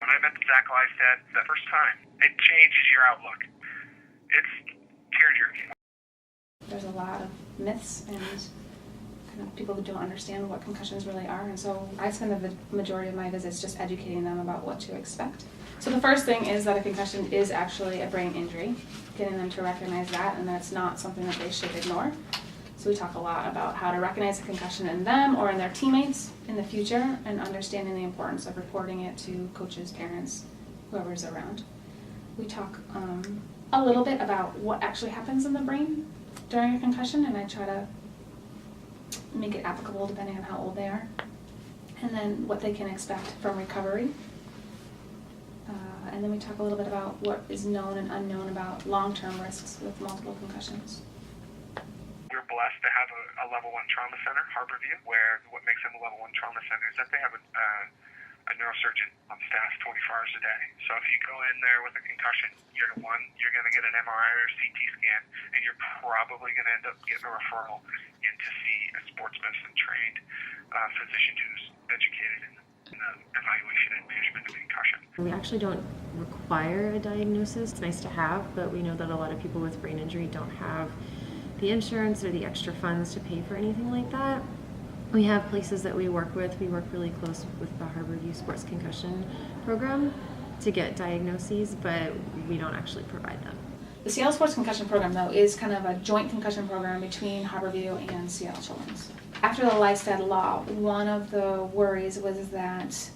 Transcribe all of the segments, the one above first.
When I met Zach Lystad the first time, it changes your outlook. It's tear-jerking. There's a lot of myths and kind of people who don't understand what concussions really are, and so I spend the majority of my visits just educating them about what to expect. So the first thing is that a concussion is actually a brain injury, getting them to recognize that, and that's not something that they should ignore. So we talk a lot about how to recognize a concussion in them or in their teammates in the future, and understanding the importance of reporting it to coaches, parents, whoever's around. We talk a little bit about what actually happens in the brain during a concussion, and I try to make it applicable depending on how old they are, and then what they can expect from recovery. And then we talk a little bit about what is known and unknown about long-term risks with multiple concussions. We're blessed to have a level 1 trauma center, Harborview, where what makes them a level 1 trauma center is that they have a neurosurgeon on staff 24 hours a day. So if you go in there with a concussion, you're going to get an MRI or CT scan, and you're probably going to end up getting a referral in to see a sports medicine trained physician who's educated in the evaluation and management of concussion. We actually don't require a diagnosis. It's nice to have, but we know that a lot of people with brain injury don't have the insurance or the extra funds to pay for anything like that. We have places that we work with. We work really close with the Harborview Sports Concussion Program to get diagnoses, but we don't actually provide them. The Seattle Sports Concussion Program, though, is kind of a joint concussion program between Harborview and Seattle Children's. After the Lystad Law, one of the worries was that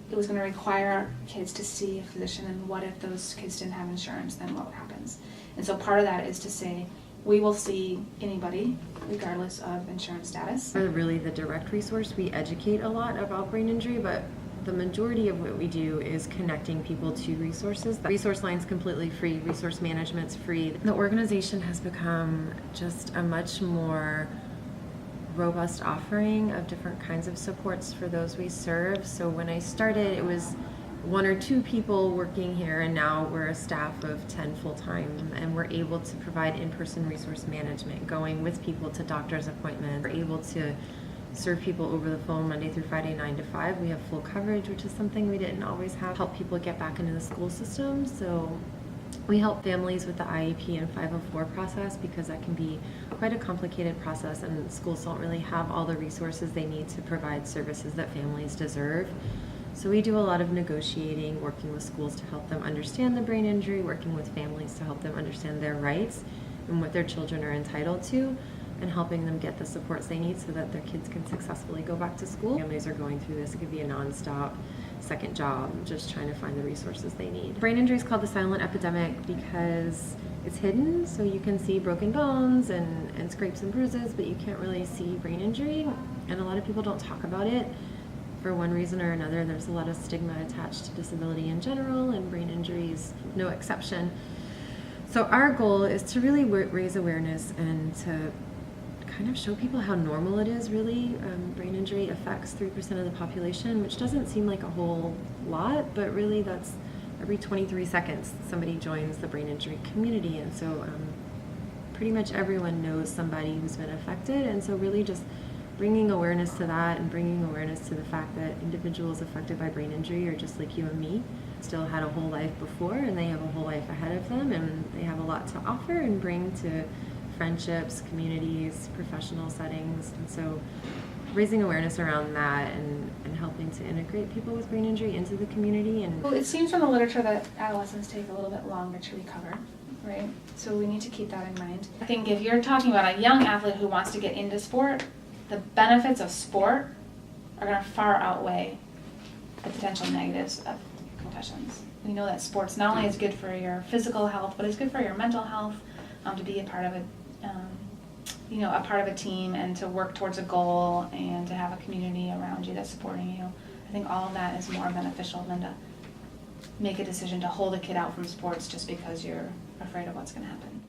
it was going to require kids to see a physician, and what if those kids didn't have insurance, then what happens? And so part of that is to say, we will see anybody, regardless of insurance status. We're really the direct resource. We educate a lot about brain injury, but the majority of what we do is connecting people to resources. The resource line's completely free, resource management's free. The organization has become just a much more robust offering of different kinds of supports for those we serve. So when I started, it was 1 or 2 people working here, and now we're a staff of 10 full-time, and we're able to provide in-person resource management, going with people to doctor's appointments. We're able to serve people over the phone Monday through Friday, 9 to 5. We have full coverage, which is something we didn't always have. Help people get back into the school system. So we help families with the IEP and 504 process, because that can be quite a complicated process, and schools don't really have all the resources they need to provide services that families deserve. So we do a lot of negotiating, working with schools to help them understand the brain injury, working with families to help them understand their rights and what their children are entitled to, and helping them get the supports they need so that their kids can successfully go back to school. Families are going through this. It could be a nonstop second job, just trying to find the resources they need. Brain injury is called the silent epidemic because it's hidden, so you can see broken bones and scrapes and bruises, but you can't really see brain injury, and a lot of people don't talk about it. For one reason or another, there's a lot of stigma attached to disability in general, and brain injury is no exception. So our goal is to really raise awareness and to kind of show people how normal it is, really. Brain injury affects 3% of the population, which doesn't seem like a whole lot, but really that's every 23 seconds somebody joins the brain injury community, and so pretty much everyone knows somebody who's been affected, and so really just bringing awareness to that, and bringing awareness to the fact that individuals affected by brain injury are just like you and me, still had a whole life before, and they have a whole life ahead of them, and they have a lot to offer and bring to friendships, communities, professional settings. And so raising awareness around that and helping to integrate people with brain injury into the community. And well, it seems from the literature that adolescents take a little bit longer to recover, right? So we need to keep that in mind. I think if you're talking about a young athlete who wants to get into sport, the benefits of sport are going to far outweigh the potential negatives of concussions. We know that sports not only is good for your physical health, but it's good for your mental health, to be a part of a part of a team, and to work towards a goal, and to have a community around you that's supporting you. I think all of that is more beneficial than to make a decision to hold a kid out from sports just because you're afraid of what's going to happen.